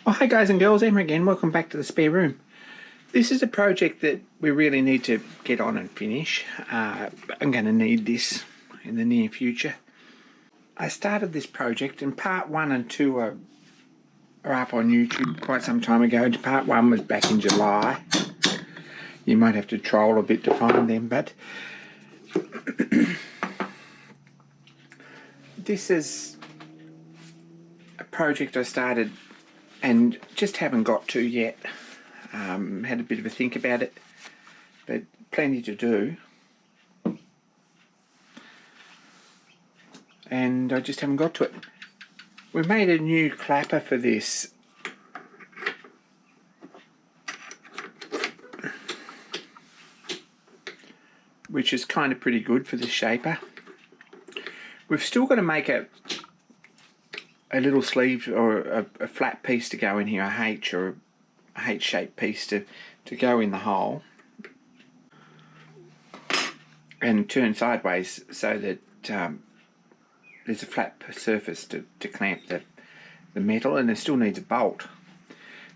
Oh, hi guys and girls, Emma again. Welcome back to the spare room. This is a project that we really need to get on and finish. I'm going to need this in the near future. I started this project and part 1 and 2 are up on YouTube quite some time ago. Part 1 was back in July. You might have to troll a bit to find them, but this is a project I started and just haven't got to yet. Had a bit of a think about it, but plenty to do, and I just haven't got to it. We made a new clapper for this, which is kind of pretty good for the shaper. We've still got to make a little sleeve or a flat piece to go in here, a H or a H-shaped piece to go in the hole and turn sideways so that there's a flat surface to clamp the metal, and it still needs a bolt.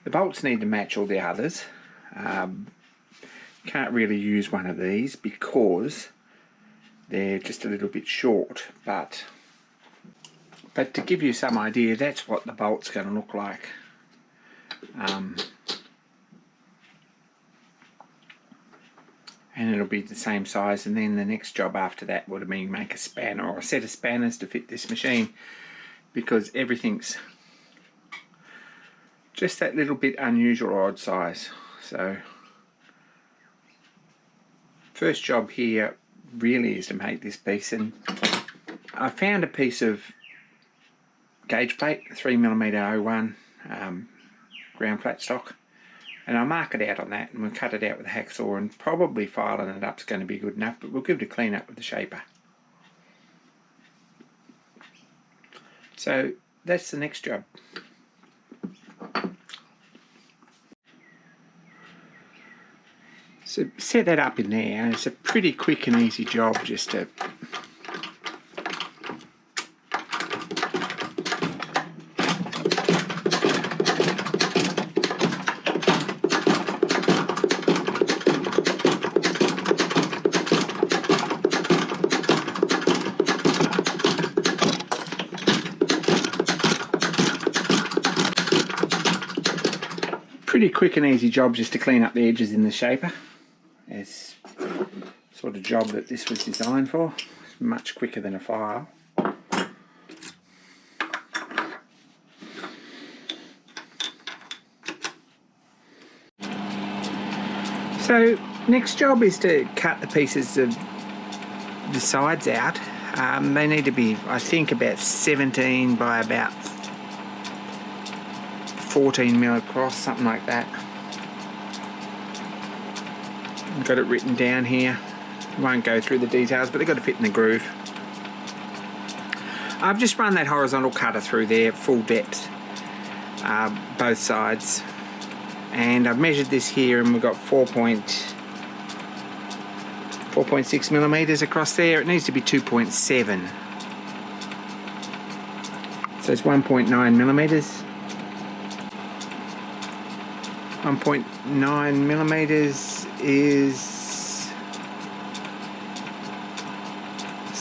The bolts need to match all the others. Can't really use one of these because they're just a little bit short, but to give you some idea, that's what the bolt's going to look like. And it'll be the same size, and then the next job after that would have been make a spanner or a set of spanners to fit this machine, because everything's just that little bit unusual or odd size. So first job here really is to make this piece, and I found a piece of gauge plate, 3mm 01 ground flat stock, and I'll mark it out on that, and we'll cut it out with a hacksaw, and probably filing it up is going to be good enough, but we'll give it a clean up with the shaper. So that's the next job. So set that up in there, and it's a pretty quick and easy job just to clean up the edges in the shaper. It's the sort of job that this was designed for. It's much quicker than a file. So next job is to cut the pieces of the sides out. They need to be, I think, about 17 by about 14mm across, something like that. I've got it written down here. Won't go through the details, but they've got to fit in the groove. I've just run that horizontal cutter through there, full depth, both sides, and I've measured this here, and we've got 4.6mm across there. It needs to be 2.7, so it's 1.9mm. 1.9mm is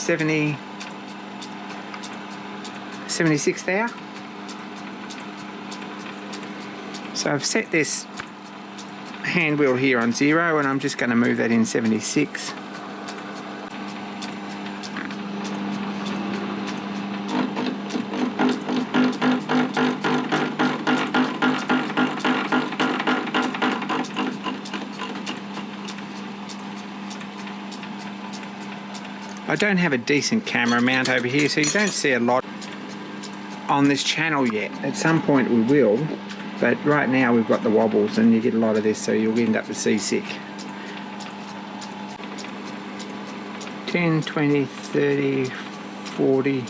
76 there. So I've set this hand wheel here on 0, and I'm just going to move that in 76. I don't have a decent camera mount over here, so you don't see a lot on this channel yet. At some point we will, but right now we've got the wobbles, and you get a lot of this, so you'll end up with seasick. 10, 20, 30, 40,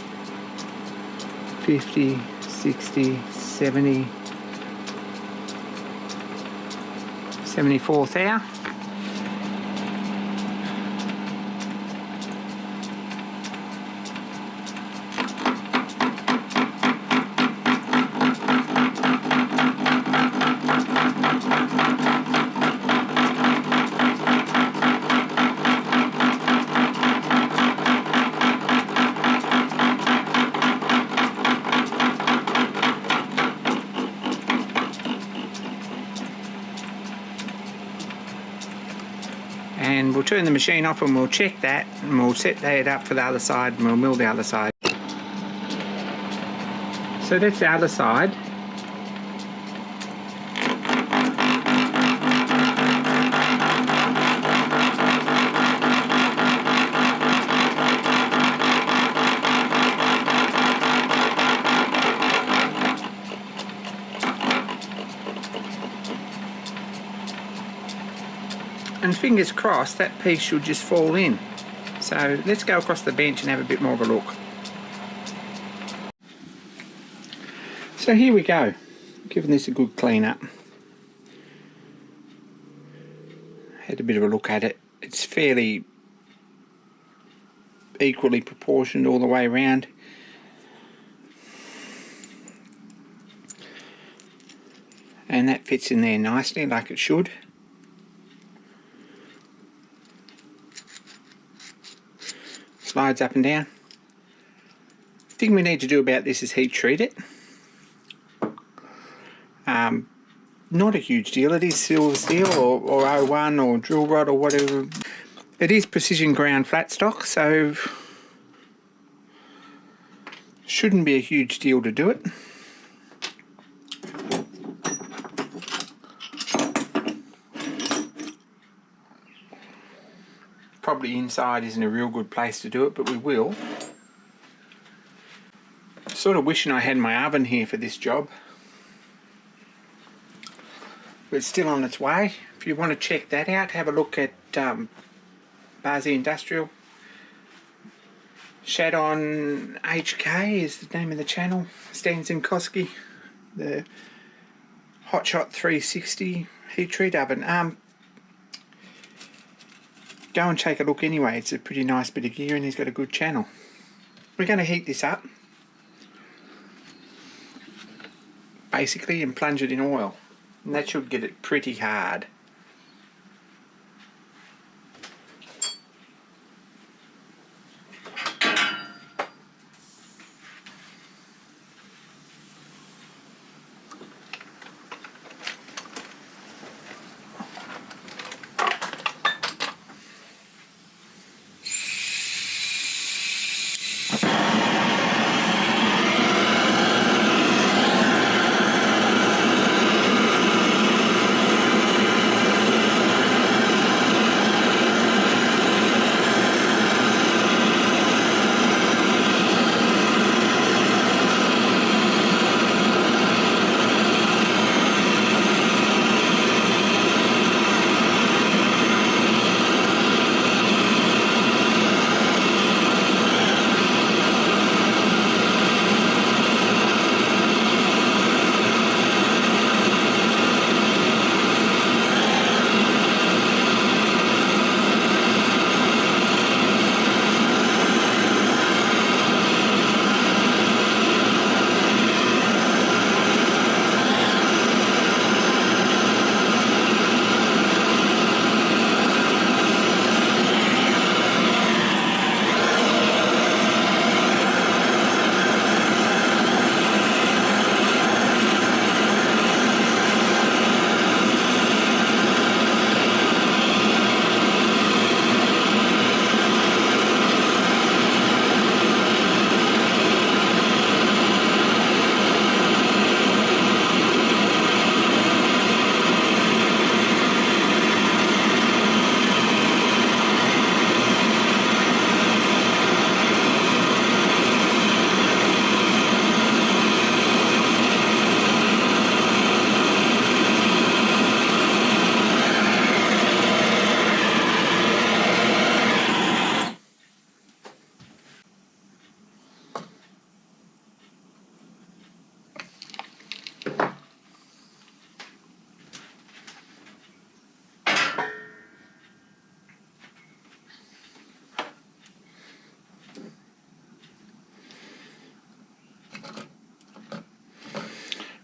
50, 60, 70, 74 there. and we'll turn the machine off and we'll check that, and we'll set that up for the other side, and we'll mill the other side. So that's the other side. And fingers crossed that piece should just fall in. So let's go across the bench and have a bit more of a look. So here we go, giving this a good clean up. Had a bit of a look at it. It's fairly equally proportioned all the way around. And that fits in there nicely like it should. Slides up and down. Thing we need to do about this is heat treat it. Not a huge deal. It is silver steel or O1 or drill rod or whatever. It is precision ground flat stock, so shouldn't be a huge deal to do it. Probably inside isn't a real good place to do it, but we will. Sort of wishing I had my oven here for this job. But it's still on its way. If you want to check that out, have a look at Barzi Industrial. Shadon HK is the name of the channel. Stan Zimkowski. The Hotshot 360 heat treat oven. Go and take a look anyway. It's a pretty nice bit of gear and he's got a good channel. We're going to heat this up basically and plunge it in oil, and that should get it pretty hard.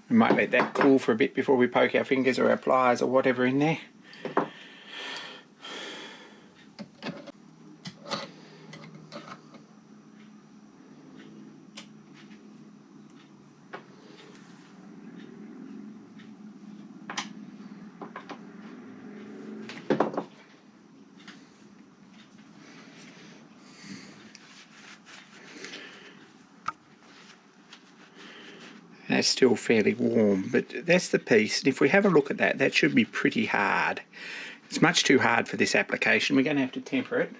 We might let that cool for a bit before we poke our fingers or our pliers or whatever in there. that's still fairly warm, but that's the piece. And if we have a look at that, that should be pretty hard. It's much too hard for this application. We're going to have to temper it.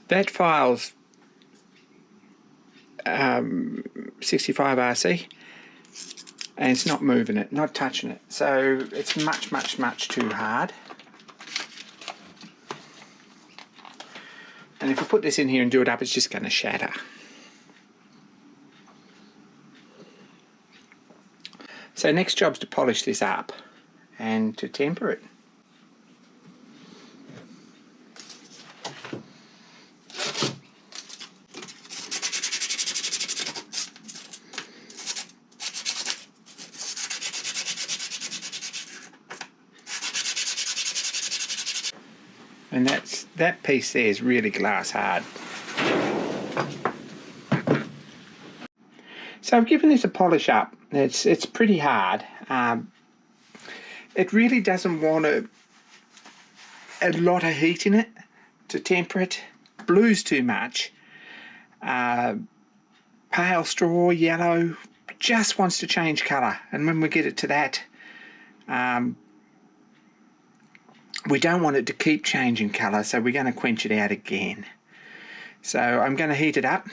That file's 65 RC, and it's not moving it, not touching it. So it's much too hard. And if we put this in here and do it up, it's just going to shatter. So next job's to polish this up and to temper it. And that piece there is really glass hard. So I've given this a polish up. It's pretty hard. It really doesn't want a lot of heat in it to temper it. Blue's too much. Pale straw, yellow, just wants to change colour. And when we get it to that, we don't want it to keep changing colour, so we're going to quench it out again. So I'm going to heat it up.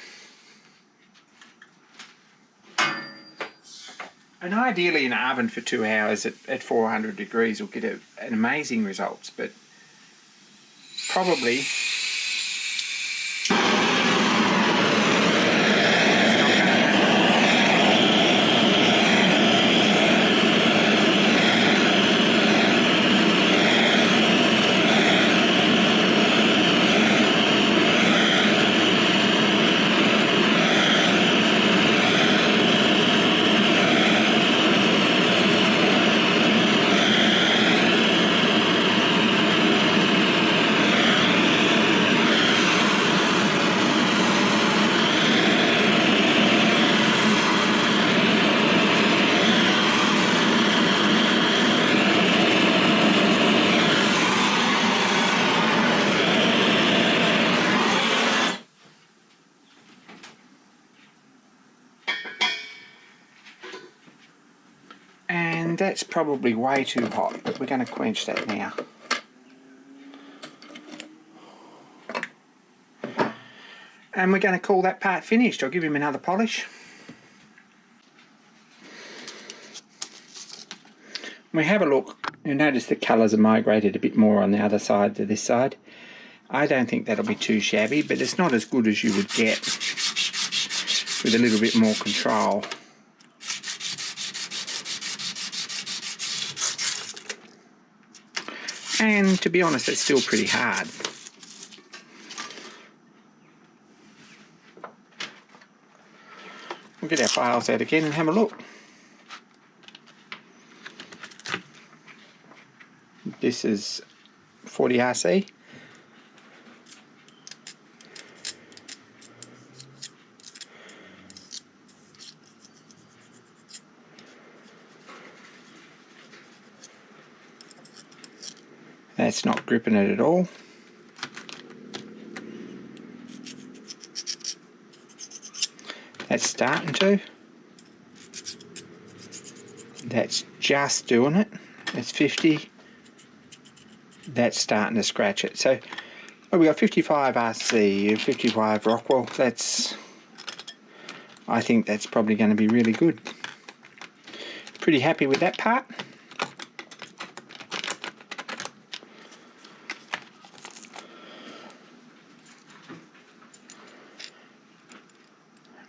And ideally in an oven for 2 hours at 400 degrees will get an amazing results, but probably that's probably way too hot, but we're going to quench that now. And we're going to call that part finished. I'll give him another polish. When we have a look, you'll notice the colours are migrated a bit more on the other side to this side. I don't think that'll be too shabby, but it's not as good as you would get with a little bit more control. And to be honest, it's still pretty hard. We'll get our files out again and have a look. This is 40 RC. That's not gripping it at all. That's starting to. That's just doing it. It's 50. That's starting to scratch it. So we got 55 RC, 55 Rockwell. I think that's probably going to be really good. Pretty happy with that part.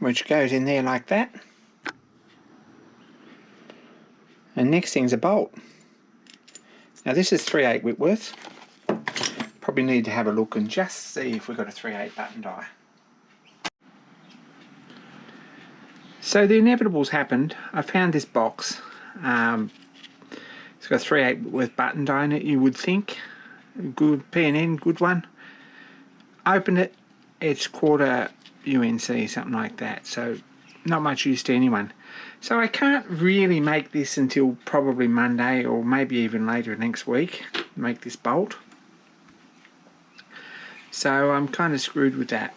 Which goes in there like that. And next thing's a bolt. Now this is 3/8 Whitworth. Probably need to have a look and just see if we've got a 3/8 button die. So the inevitable's happened. I found this box. It's got a 3/8 Whitworth button die in it, you would think. good P&N, good one. Opened it, it's quarter UNC, something like that, so not much use to anyone. So I can't really make this until probably Monday or maybe even later next week, make this bolt. So I'm kind of screwed with that.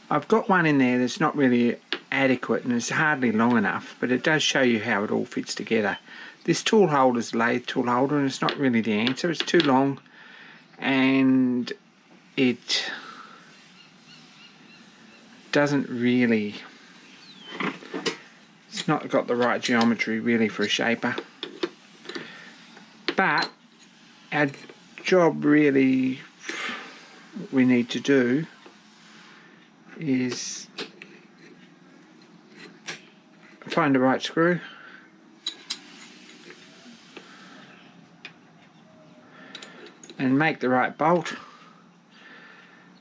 I've got one in there that's not really adequate and it's hardly long enough, but it does show you how it all fits together. This tool holder is a lathe tool holder and it's not really the answer. It's too long and it doesn't really, it's not got the right geometry really for a shaper. But our job really we need to do is find the right screw and make the right bolt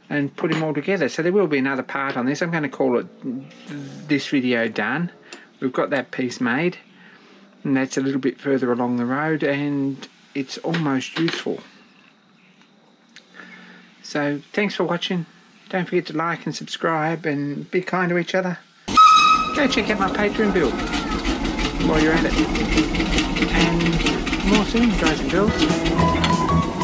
and put them all together. So there will be another part on this. I'm going to call it this video done. We've got that piece made and that's a little bit further along the road and it's almost useful. So thanks for watching. Don't forget to like and subscribe and be kind to each other. Go check out my Patreon build while you're at it. And more soon, guys and girls.